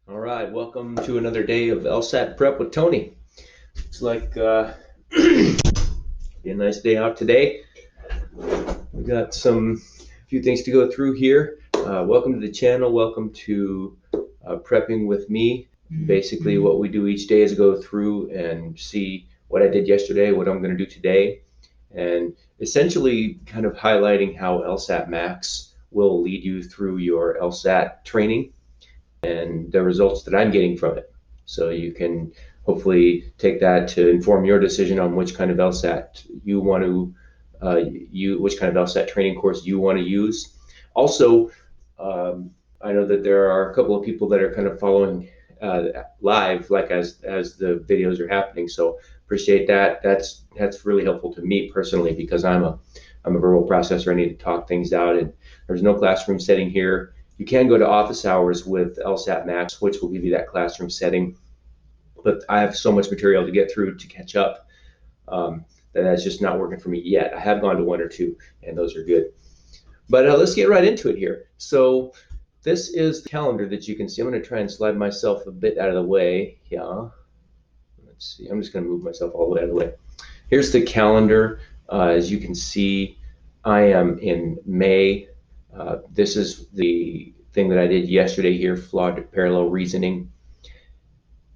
All right, welcome to another day of Lsat prep with Tony. Looks like be a nice day out today. We got a few things to go through here. Welcome to the channel. Welcome to prepping with me. Basically, what we do each day is go through and see what I did yesterday, what I'm going to do today, and essentially kind of highlighting how LSAT Max will lead you through your LSAT training and the results that I'm getting from it. So you can hopefully take that to inform your decision on which kind of LSAT you want to which kind of LSAT training course you want to use. Also, I know that there are a couple of people that are kind of following live, like as the videos are happening. So appreciate that. That's really helpful to me personally because I'm a verbal processor. I need to talk things out, and there's no classroom setting here. You can go to office hours with LSAT Max, which will give you that classroom setting. But I have so much material to get through to catch up that's just not working for me yet. I have gone to one or two, and those are good. But let's get right into it here. So this is the calendar that you can see. I'm going to try and slide myself a bit out of the way. Yeah. Let's see. I'm just going to move myself all the way out of the way. Here's the calendar. As you can see, I am in May. This is the thing that I did yesterday here, flawed parallel reasoning.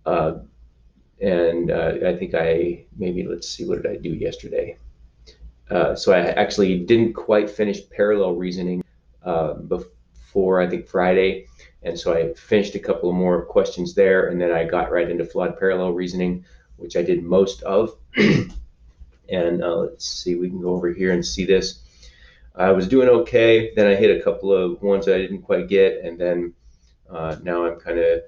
And I think let's see, what did I do yesterday? So I actually didn't quite finish parallel reasoning before, I think, Friday. And so I finished a couple of more questions there, and then I got right into flawed parallel reasoning, which I did most of. And let's see, we can go over here and see this. I was doing okay. Then I hit a couple of ones that I didn't quite get, and then now I'm kind of,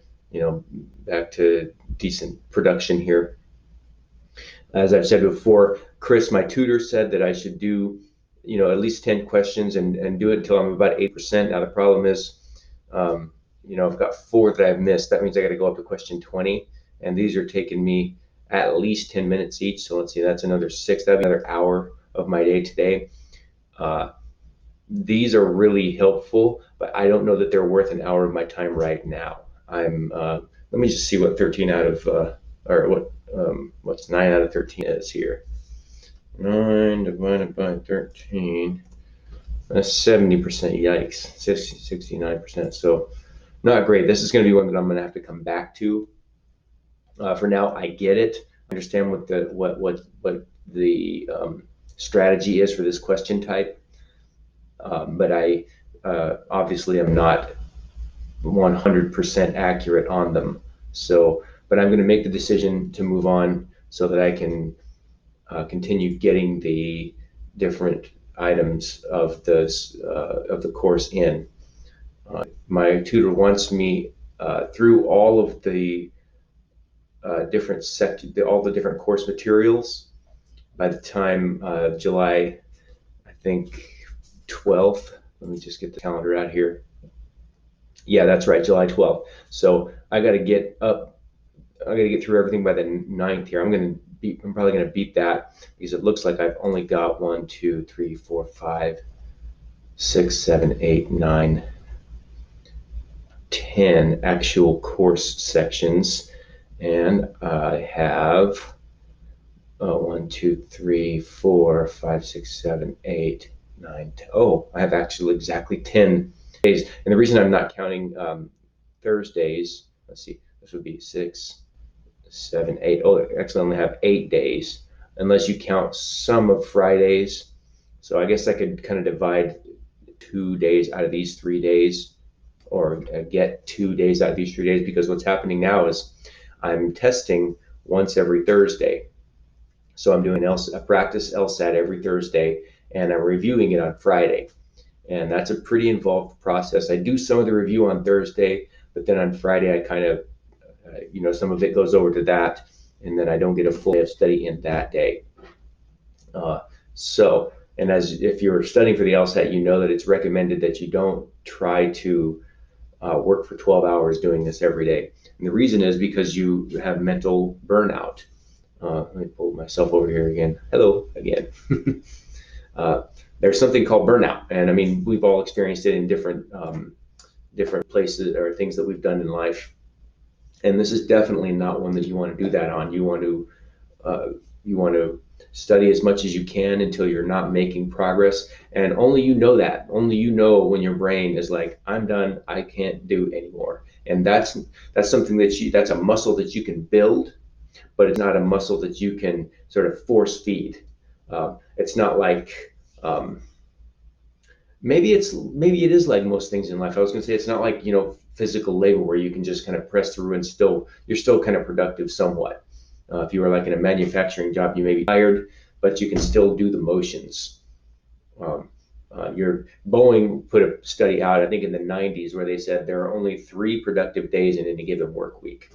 back to decent production here. As I've said before, Chris, my tutor, said that I should do, at least 10 questions and do it until I'm about 8%. Now the problem is, I've got 4 that I've missed. That means I got to go up to question 20, and these are taking me at least 10 minutes each. So let's see, that's another 6. That'd be another hour of my day today. These are really helpful, but I don't know that they're worth an hour of my time right now. Let me just see what 13 out of, or what's 9 out of 13 is here. 9 divided by 13, that's 70%, yikes, 69%. So not great. This is going to be one that I'm going to have to come back to. For now, I get it. I understand what the strategy is for this question type. But I obviously am not 100% accurate on them. So, but I'm going to make the decision to move on so that I can continue getting the different items of the course in. My tutor wants me through all of the all the different course materials by the time July, I think, 12th. Let me just get the calendar out here. Yeah, that's right, July 12th. So I got to get through everything by the 9th here. I'm probably going to beat that because it looks like I've only got 1, 2, 3, 4, 5, 6, 7, 8, 9, 10 actual course sections. And I have 1, 2, 3, 4, 5, 6, 7, 8, 9, 10. Oh, I have actually exactly 10 days. And the reason I'm not counting Thursdays, let's see, this would be 6, 7, 8. Oh, I actually only have 8 days, unless you count some of Fridays. So I guess I could kind of divide 2 days out of these 3 days, or get 2 days out of these 3 days, because what's happening now is I'm testing once every Thursday. So I'm doing a practice LSAT every Thursday, and I'm reviewing it on Friday. And that's a pretty involved process. I do some of the review on Thursday, but then on Friday I kind of, some of it goes over to that, and then I don't get a full day of study in that day. And as if you're studying for the LSAT, you know that it's recommended that you don't try to work for 12 hours doing this every day. And the reason is because you have mental burnout. Let me pull myself over here again. Hello again. There's something called burnout, and I mean, we've all experienced it in different places or things that we've done in life. And this is definitely not one that you want to do that on. Uh, you want to study as much as you can until you're not making progress. And only you know that. Only you know when your brain is like, I'm done. I can't do anymore. And that's something that's a muscle that you can build, but it's not a muscle that you can sort of force feed. It's not like maybe it is like most things in life. I was going to say it's not like physical labor where you can just kind of press through and you're still kind of productive somewhat. If you were like in a manufacturing job, you may be tired, but you can still do the motions. Your Boeing put a study out, I think in the 90s, where they said there are only 3 productive days in any given work week,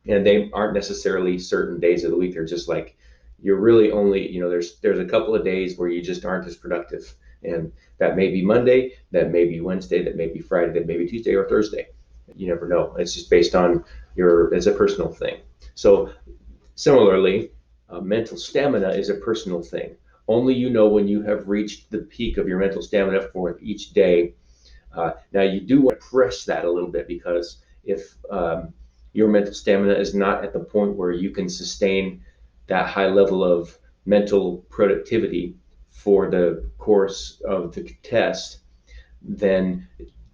and they aren't necessarily certain days of the week. They're just like you're really only there's a couple of days where you just aren't as productive, and that may be Monday, that may be Wednesday, that may be Friday, that may be Tuesday or Thursday. You never know. It's just based on it's a personal thing. So similarly, mental stamina is a personal thing. Only you know when you have reached the peak of your mental stamina for each day. Now, you do want to press that a little bit, because if your mental stamina is not at the point where you can sustain that high level of mental productivity for the course of the test, then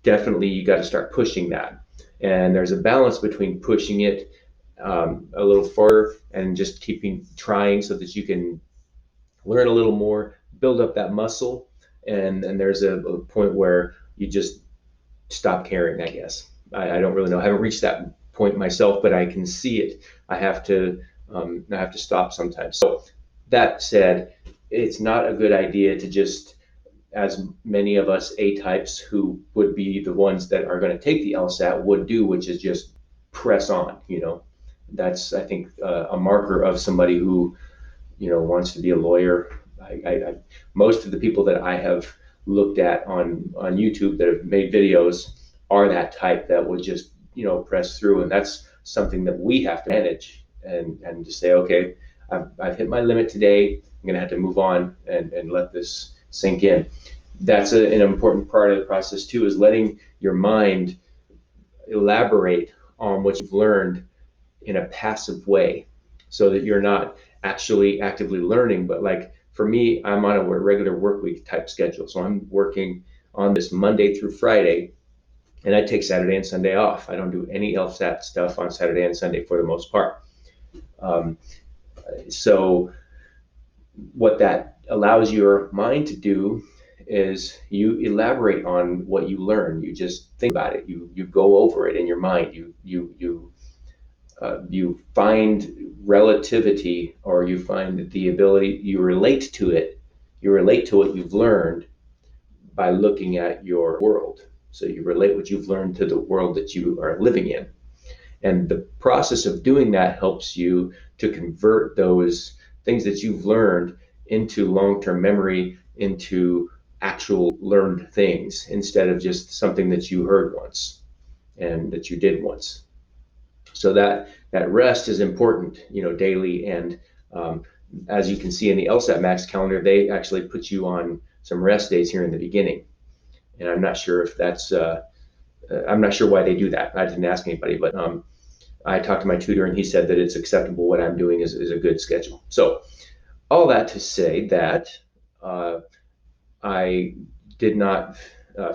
definitely you got to start pushing that. And there's a balance between pushing it a little farther and just keeping trying so that you can learn a little more, build up that muscle. And there's a point where you just stop caring, I guess. I don't really know. I haven't reached that point myself, but I can see it. I have to stop sometimes. So that said, it's not a good idea to just, as many of us A types who would be the ones that are going to take the LSAT would do, which is just press on. That's, I think, a marker of somebody who wants to be a lawyer. Most of the people that I have looked at on YouTube that have made videos are that type that would just press through, and that's something that we have to manage and just say, okay, I've hit my limit today. I'm going to have to move on and let this sink in. That's an important part of the process too, is letting your mind elaborate on what you've learned in a passive way, so that you're not actually actively learning. But like for me, I'm on a regular work week type schedule. So I'm working on this Monday through Friday, and I take Saturday and Sunday off. I don't do any LSAT stuff on Saturday and Sunday for the most part. Um, so what that allows your mind to do is you elaborate on what you learn. You just think about it. You go over it in your mind. You find relativity, or you find the ability, you relate to it. You relate to what you've learned by looking at your world. So you relate what you've learned to the world that you are living in. And the process of doing that helps you to convert those things that you've learned into long-term memory, into actual learned things, instead of just something that you heard once and that you did once. So that rest is important, daily. And as you can see in the LSAT Max calendar, they actually put you on some rest days here in the beginning. And I'm not sure if I'm not sure why they do that. I didn't ask anybody, but I talked to my tutor, and he said that it's acceptable. What I'm doing is a good schedule. So all that to say that uh, I did not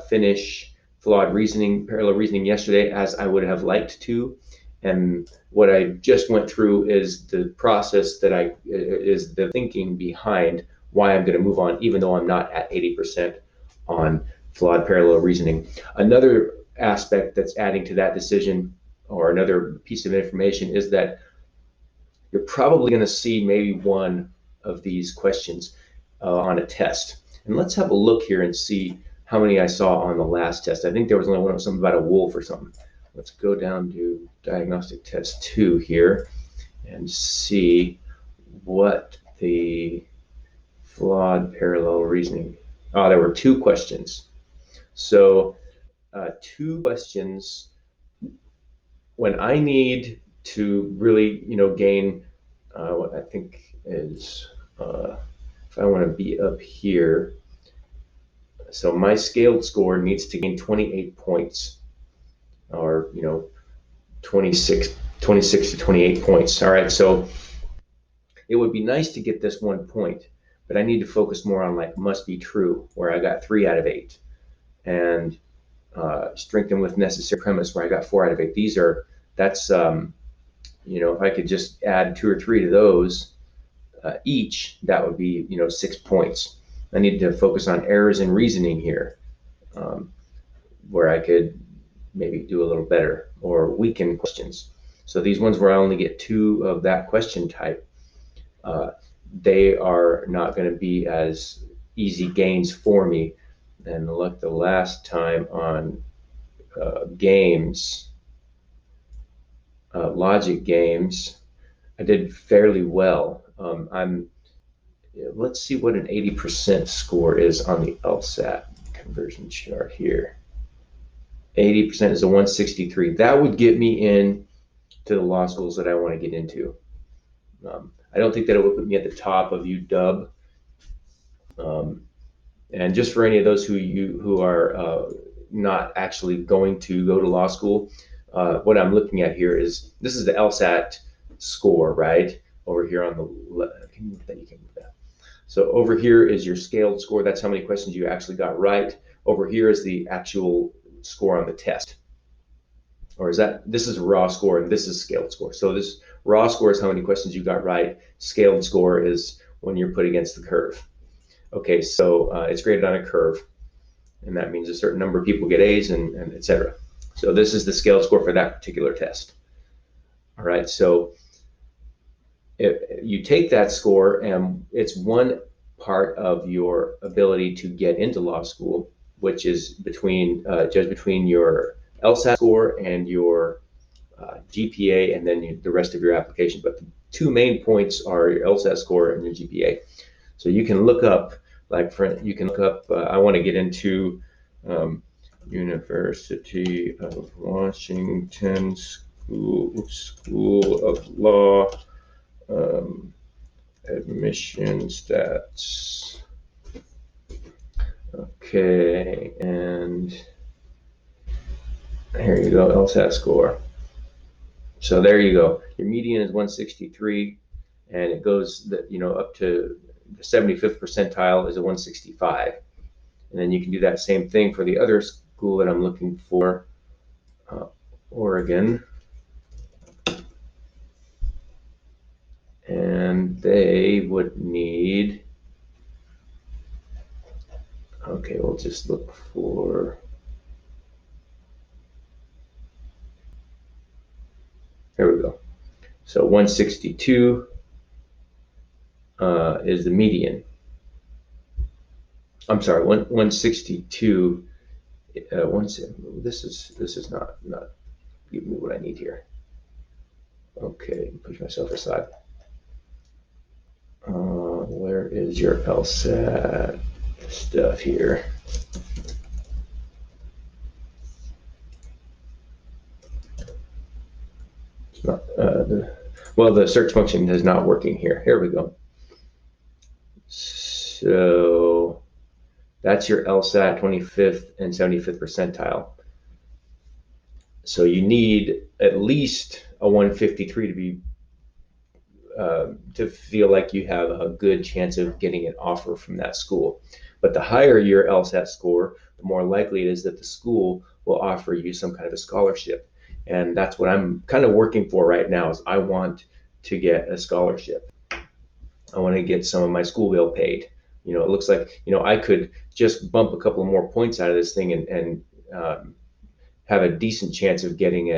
finish parallel reasoning yesterday as I would have liked to. And what I just went through is the process is the thinking behind why I'm going to move on, even though I'm not at 80% on flawed parallel reasoning. Another aspect that's adding to that decision, or another piece of information, is that you're probably going to see maybe one of these questions on a test. And let's have a look here and see how many I saw on the last test. I think there was only one, something about a wolf or something. Let's go down to diagnostic test 2 here and see what the flawed parallel reasoning. Oh, there were 2 questions. So 2 questions when I need to really, gain what I think is, if I want to be up here, so my scaled score needs to gain 28 points, or 26 to 28 points. All right, so it would be nice to get this 1 point, but I need to focus more on like must be true, where I got 3 out of 8, and strengthen with necessary premise, where I got 4 out of 8. That's if I could just add 2 or 3 to those each, that would be 6 points. I need to focus on errors in reasoning here, where I could maybe do a little better, or weaken questions. So these ones where I only get 2 of that question type, they are not going to be as easy gains for me. And look, the last time on games, logic games, I did fairly well. Let's see what an 80% score is on the Lsat conversion chart here. 80% is a 163. That would get me in to the law schools that I want to get into. I don't think that it would put me at the top of UW. And just for any of those who are not actually going to go to law school, what I'm looking at here is, this is the Lsat score, right? Over here on the left. Can you move that? You can move that. So over here is your scaled score. That's how many questions you actually got right. Over here is the actual score on the test. Or this is a raw score and this is scaled score. So this raw score is how many questions you got right. Scaled score is when you're put against the curve. Okay, so it's graded on a curve, and that means a certain number of people get A's and et cetera. So this is the scaled score for that particular test. All right, so if you take that score, and it's one part of your ability to get into law school, which is judged between your LSAT score and your GPA, and then the rest of your application. But the 2 main points are your LSAT score and your GPA. So you can look up, I want to get into University of Washington School of Law admission stats. Okay, and here you go, LSAT score. So there you go. Your median is 163, and it goes up to the 75th percentile is a 165. And then you can do that same thing for the other school that I'm looking for, Oregon. And they would need, okay, we'll just look for, here we go. So 162 is the median. I'm sorry, 162. This is not giving me what I need here. Okay, push myself aside. Where is your LSAT stuff here? It's not. The search function is not working here. Here we go. So that's your LSAT 25th and 75th percentile. So you need at least a 153 to be to feel like you have a good chance of getting an offer from that school. But the higher your LSAT score, the more likely it is that the school will offer you some kind of a scholarship. And that's what I'm kind of working for right now, is I want to get a scholarship. I want to get some of my school bill paid. It looks like, I could just bump a couple more points out of this thing and have a decent chance of getting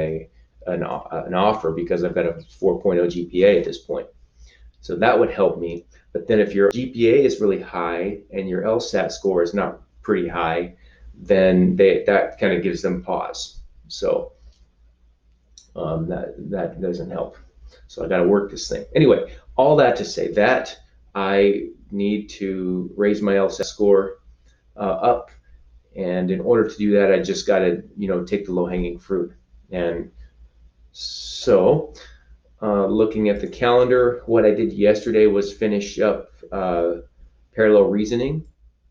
an offer, because I've got a 4.0 GPA at this point. So that would help me. But then if your GPA is really high and your LSAT score is not pretty high, then that kind of gives them pause. So that doesn't help. So I got to work this thing. Anyway, all that to say that I need to raise my LSAT score up. And in order to do that, I just got to, take the low-hanging fruit. And so looking at the calendar, what I did yesterday was finish up parallel reasoning.